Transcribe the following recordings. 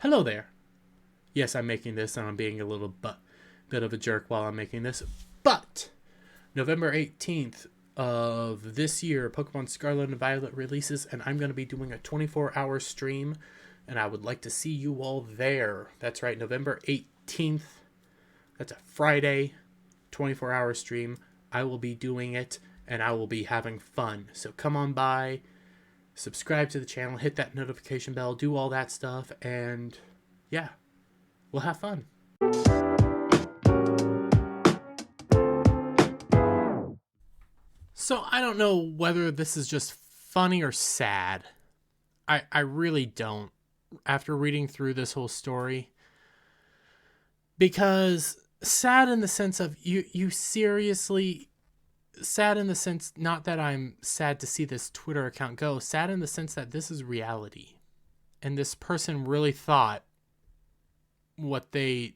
Hello there. Yes, I'm making this and I'm being a bit of a jerk while I'm making this. But November 18th of this year, Pokemon Scarlet and Violet releases, and I'm going to be doing a 24-hour stream, and I would like to see you all there. That's right, November 18th. That's a Friday, 24-hour stream. I will be doing it, and I will be having fun. So come on by, subscribe to the channel, hit that notification bell, do all that stuff, and yeah, we'll have fun. So I don't know whether this is just funny or sad. I really don't, after reading through this whole story. Because sad in the sense of you seriously, sad in the sense, not that I'm sad to see this Twitter account go, sad in the sense that this is reality. And this person really thought what they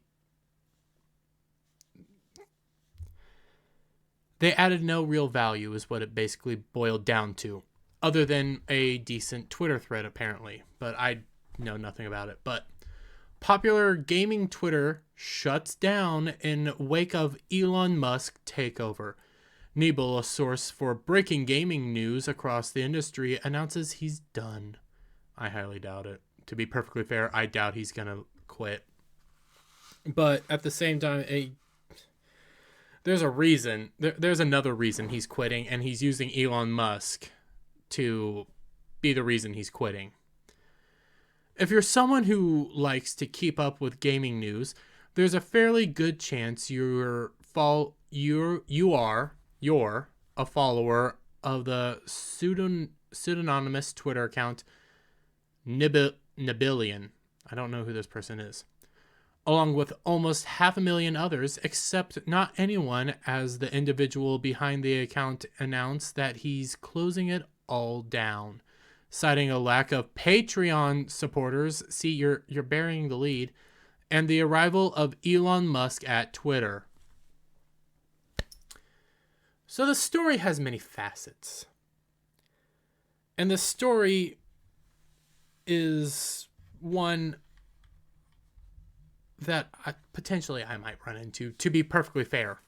added no real value is what it basically boiled down to, other than a decent Twitter thread apparently, but I know nothing about it. But popular gaming Twitter shuts down in wake of Elon Musk takeover. Nebel, a source for breaking gaming news across the industry, announces he's done. I highly doubt it. To be perfectly fair, I doubt he's gonna quit. But at the same time, there's a reason. There's another reason he's quitting, and he's using Elon Musk to be the reason he's quitting. If you're someone who likes to keep up with gaming news, there's a fairly good chance you're a follower of the pseudonymous Twitter account Nibillion. I don't know who this person is. Along with almost 500,000 others, except not anyone, as the individual behind the account announced that he's closing it all down, citing a lack of Patreon supporters. See, you're burying the lead, and the arrival of Elon Musk at Twitter. So the story has many facets, and the story is one that potentially I might run into, to be perfectly fair.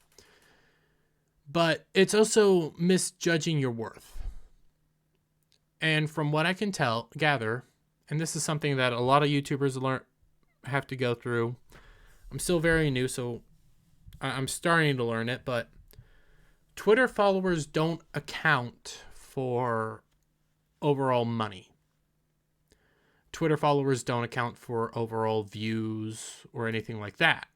But it's also misjudging your worth. And from what I can gather, and this is something that a lot of YouTubers have to go through. I'm still very new, so I'm starting to learn it, but Twitter followers don't account for overall money. Twitter followers don't account for overall views or anything like that.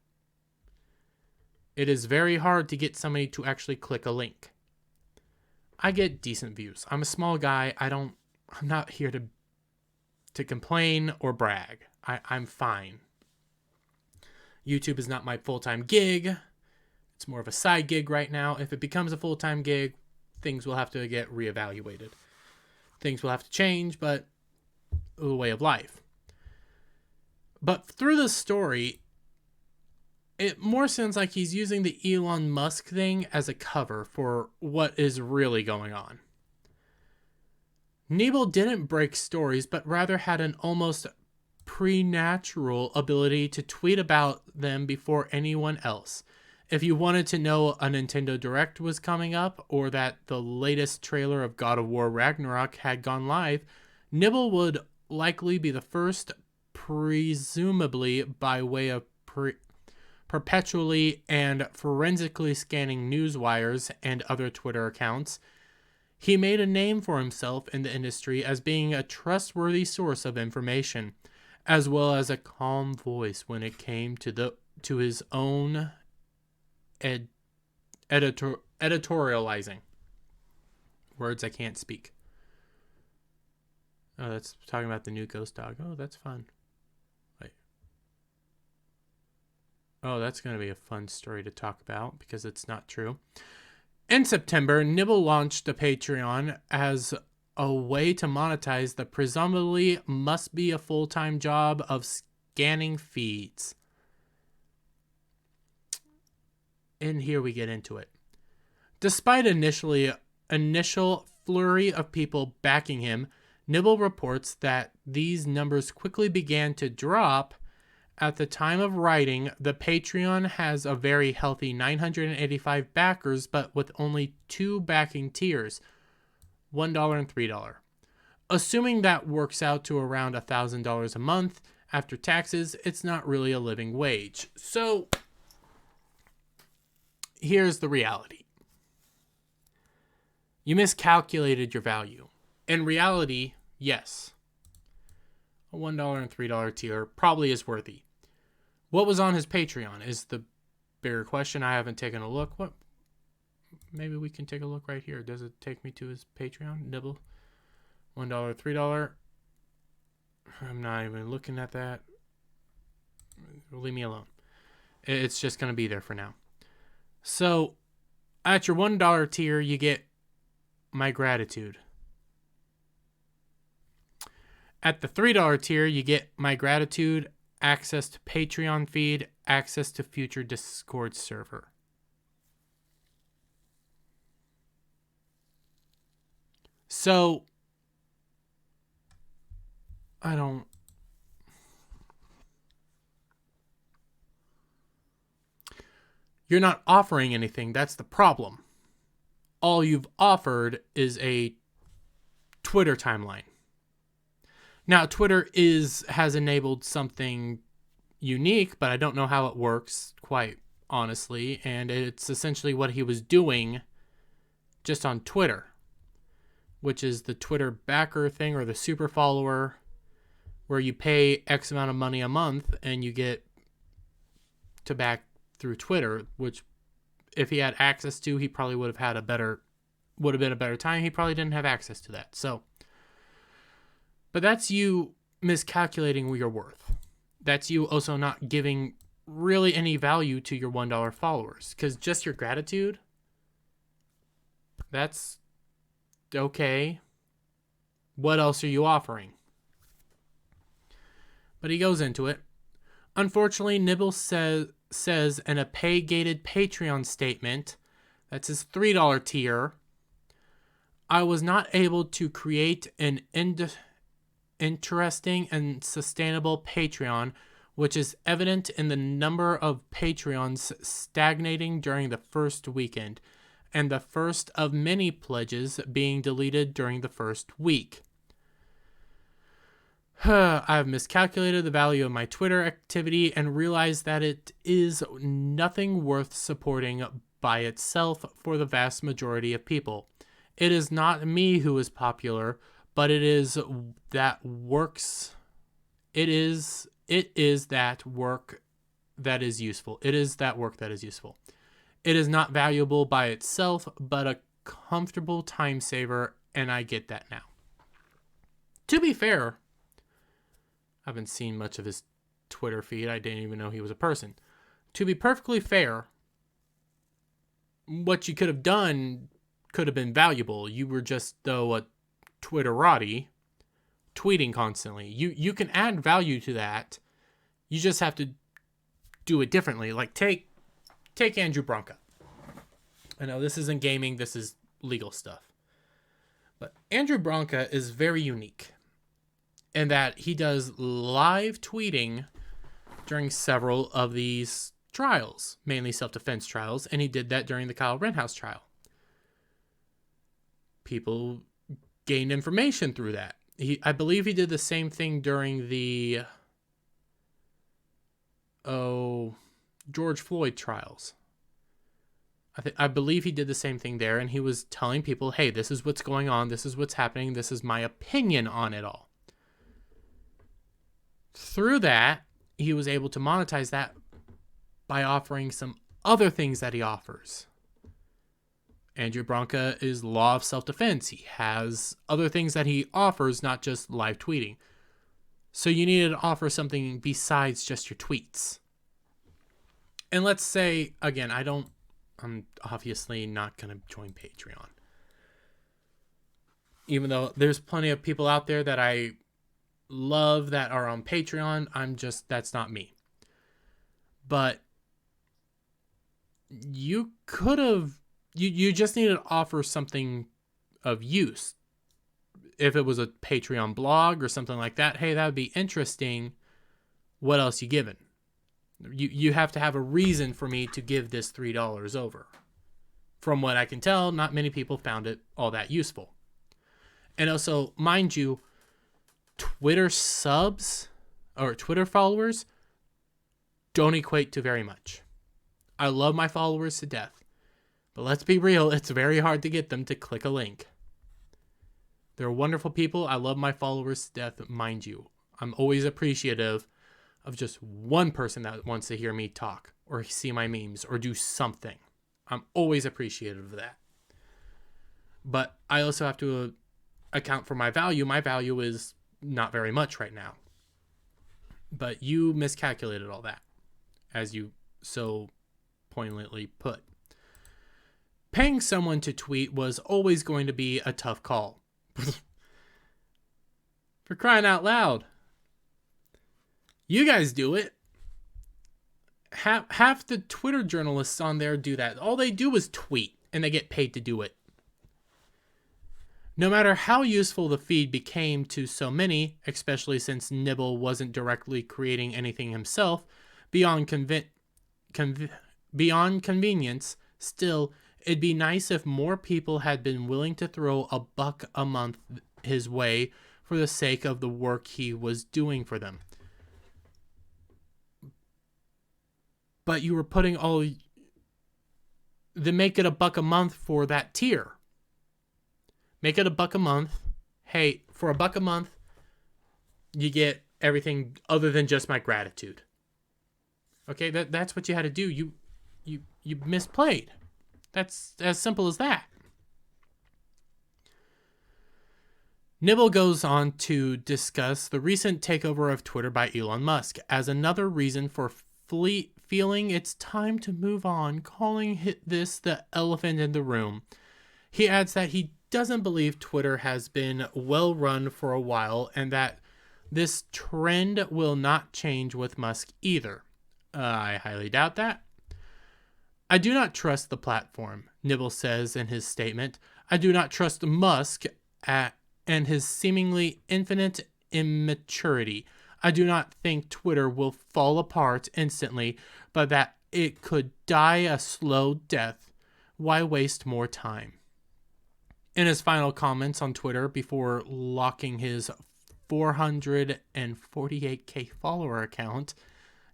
It is very hard to get somebody to actually click a link. I get decent views. I'm a small guy. I'm not here to complain or brag. I'm fine. YouTube is not my full-time gig. It's more of a side gig right now. If it becomes a full-time gig, things will have to get reevaluated. Things will have to change, but the way of life. But through the story, it more sounds like he's using the Elon Musk thing as a cover for what is really going on. Nebel didn't break stories, but rather had an almost preternatural ability to tweet about them before anyone else. If you wanted to know a Nintendo Direct was coming up, or that the latest trailer of God of War Ragnarok had gone live, Nebel would likely be the first, presumably by way of perpetually and forensically scanning news wires and other Twitter accounts. He made a name for himself in the industry as being a trustworthy source of information, as well as a calm voice when it came to his own editorializing. Words I can't speak. Oh, that's talking about the new ghost dog. Oh, that's fun. Wait. Oh, that's going to be a fun story to talk about because it's not true. In September, Nibble launched a Patreon as a way to monetize the presumably must be a full-time job of scanning feeds. And here we get into it. Despite initial flurry of people backing him, Nibble reports that these numbers quickly began to drop. At the time of writing, the Patreon has a very healthy 985 backers, but with only 2 backing tiers, $1 and $3. Assuming that works out to around $1,000 a month after taxes, it's not really a living wage. So here's the reality. You miscalculated your value. In reality, yes, a $1 and $3 tier probably is worthy. What was on his Patreon is the bigger question. I haven't taken a look. What? Maybe we can take a look right here. Does it take me to his Patreon? Nibble. $1, $3. I'm not even looking at that. Leave me alone. It's just going to be there for now. So, at your $1 tier, you get my gratitude. At the $3 tier, you get my gratitude, access to Patreon feed, access to future Discord server. So, You're not offering anything. That's the problem. All you've offered is a Twitter timeline. Now, Twitter has enabled something unique, but I don't know how it works, quite honestly. And it's essentially what he was doing just on Twitter, which is the Twitter backer thing or the super follower, where you pay X amount of money a month and you get to back through Twitter, which if he had access to, he probably would have been a better time. He probably didn't have access to that. So, but that's you miscalculating your worth. That's you also not giving really any value to your $1 followers, because just your gratitude, that's okay. What else are you offering? But he goes into it. Unfortunately, Nibble says in a pay-gated Patreon statement, that's his $3 tier, I was not able to create an interesting and sustainable Patreon, which is evident in the number of Patreons stagnating during the first weekend, and the first of many pledges being deleted during the first week. I've miscalculated the value of my Twitter activity and realized that it is nothing worth supporting by itself for the vast majority of people. It is not me who is popular, but it is that works. It is that work that is useful. It is that work that is useful. It is not valuable by itself, but a comfortable time saver, and I get that now. To be fair, I haven't seen much of his Twitter feed. I didn't even know he was a person. To be perfectly fair, what you could have done could have been valuable. You were just, though, a Twitterati, tweeting constantly. You can add value to that. You just have to do it differently. Like, take Andrew Branca. I know this isn't gaming. This is legal stuff. But Andrew Branca is very unique in that he does live tweeting during several of these trials, mainly self-defense trials, and he did that during the Kyle Rittenhouse trial. People gained information through that. I believe he did the same thing during the George Floyd trials. I believe he did the same thing there, and he was telling people, hey, this is what's going on, this is what's happening, this is my opinion on it all. Through that, he was able to monetize that by offering some other things that he offers. Andrew Branca is law of self-defense. He has other things that he offers, not just live tweeting. So you needed to offer something besides just your tweets. And let's say, again, I'm obviously not going to join Patreon. Even though there's plenty of people out there that I love that are on Patreon, that's not me. But you could have, you just need to offer something of use. if it was a Patreon blog or something like that, hey, that would be interesting. What else you giving? You have to have a reason for me to give this $3 over. From what I can tell, not many people found it all that useful. And also, mind you, Twitter subs or Twitter followers don't equate to very much. I love my followers to death. But let's be real, it's very hard to get them to click a link. They're wonderful people. I love my followers to death, mind you. I'm always appreciative of just one person that wants to hear me talk or see my memes or do something. I'm always appreciative of that. But I also have to account for my value. My value is not very much right now. But you miscalculated all that, as you so poignantly put. Paying someone to tweet was always going to be a tough call. For crying out loud. You guys do it. Half the Twitter journalists on there do that. All they do is tweet, and they get paid to do it. No matter how useful the feed became to so many, especially since Nibble wasn't directly creating anything himself, beyond convenience, still, it'd be nice if more people had been willing to throw $1 a month his way for the sake of the work he was doing for them. But you were putting then make it $1 a month for that tier. Make it $1 a month. Hey, for $1 a month, you get everything other than just my gratitude. Okay, that's what you had to do. You misplayed. That's as simple as that. Nibble goes on to discuss the recent takeover of Twitter by Elon Musk as another reason for feeling it's time to move on, calling this the elephant in the room. He adds that he doesn't believe Twitter has been well run for a while and that this trend will not change with Musk either. I highly doubt that. I do not trust the platform, Nibble says in his statement. I do not trust Musk and his seemingly infinite immaturity. I do not think Twitter will fall apart instantly, but that it could die a slow death. Why waste more time? In his final comments on Twitter before locking his 448k follower account,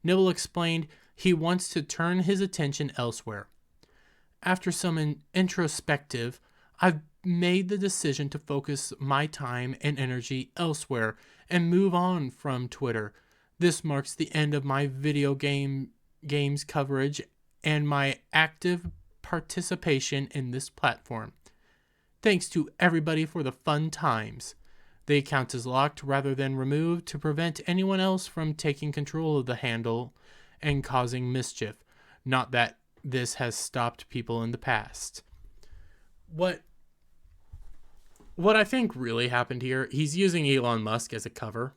Nibble explained he wants to turn his attention elsewhere. After some introspective, I've made the decision to focus my time and energy elsewhere and move on from Twitter. This marks the end of my video games coverage and my active participation in this platform. Thanks to everybody for the fun times. The account is locked rather than removed to prevent anyone else from taking control of the handle and causing mischief. Not that this has stopped people in the past. What I think really happened here, he's using Elon Musk as a cover.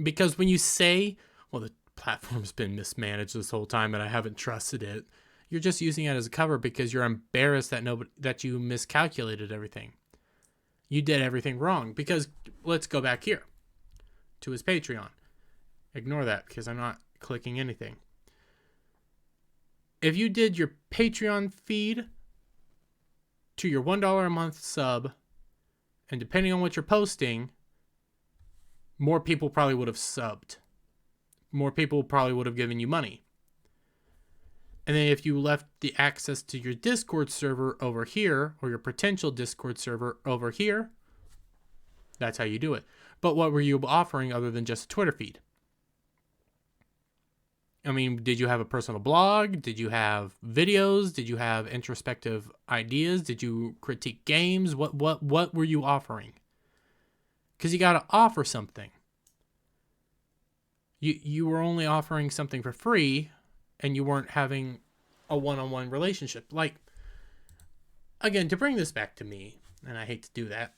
Because when you say, well, the platform's been mismanaged this whole time and I haven't trusted it, you're just using it as a cover because you're embarrassed that you miscalculated everything. You did everything wrong. Because let's go back here to his Patreon. Ignore that because I'm not clicking anything. If you did your Patreon feed to your $1 a month sub, and depending on what you're posting, more people probably would have subbed. More people probably would have given you money. And then if you left the access to your Discord server over here, or your potential Discord server over here, that's how you do it. But what were you offering other than just a Twitter feed? I mean, did you have a personal blog? Did you have videos? Did you have introspective ideas? Did you critique games? What were you offering? Because you got to offer something. You were only offering something for free, and you weren't having a one-on-one relationship. Like, again, to bring this back to me, and I hate to do that,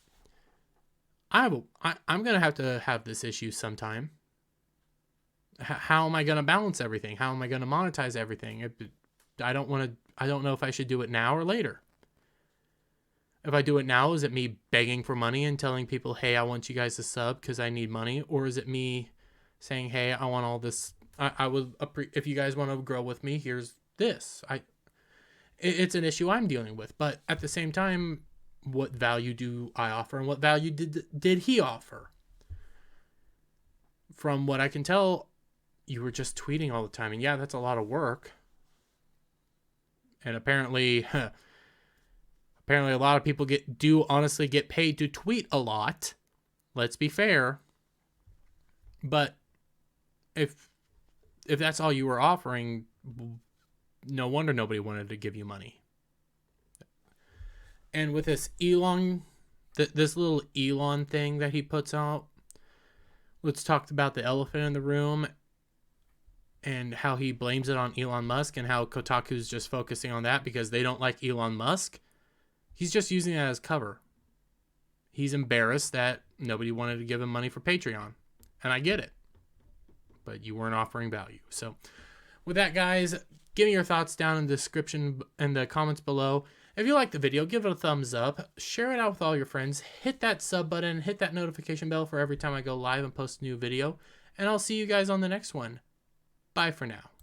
I'm going to have this issue sometime. How am I going to balance everything? How am I going to monetize everything? I don't know if I should do it now or later. If I do it now, is it me begging for money and telling people, hey, I want you guys to sub because I need money? Or is it me saying, hey, I want all this. I would, if you guys want to grow with me, here's this. It's an issue I'm dealing with. But at the same time, what value do I offer and what value did he offer? From what I can tell, you were just tweeting all the time. And yeah, that's a lot of work. And apparently a lot of people do honestly get paid to tweet a lot. Let's be fair. But if that's all you were offering, no wonder nobody wanted to give you money. And with this this little Elon thing that he puts out, let's talk about the elephant in the room and how he blames it on Elon Musk and how Kotaku's just focusing on that because they don't like Elon Musk. He's just using that as cover. He's embarrassed that nobody wanted to give him money for Patreon. And I get it. But you weren't offering value. So with that, guys, give me your thoughts down in the description and the comments below. If you like the video, give it a thumbs up. Share it out with all your friends. Hit that sub button. Hit that notification bell for every time I go live and post a new video. And I'll see you guys on the next one. Bye for now.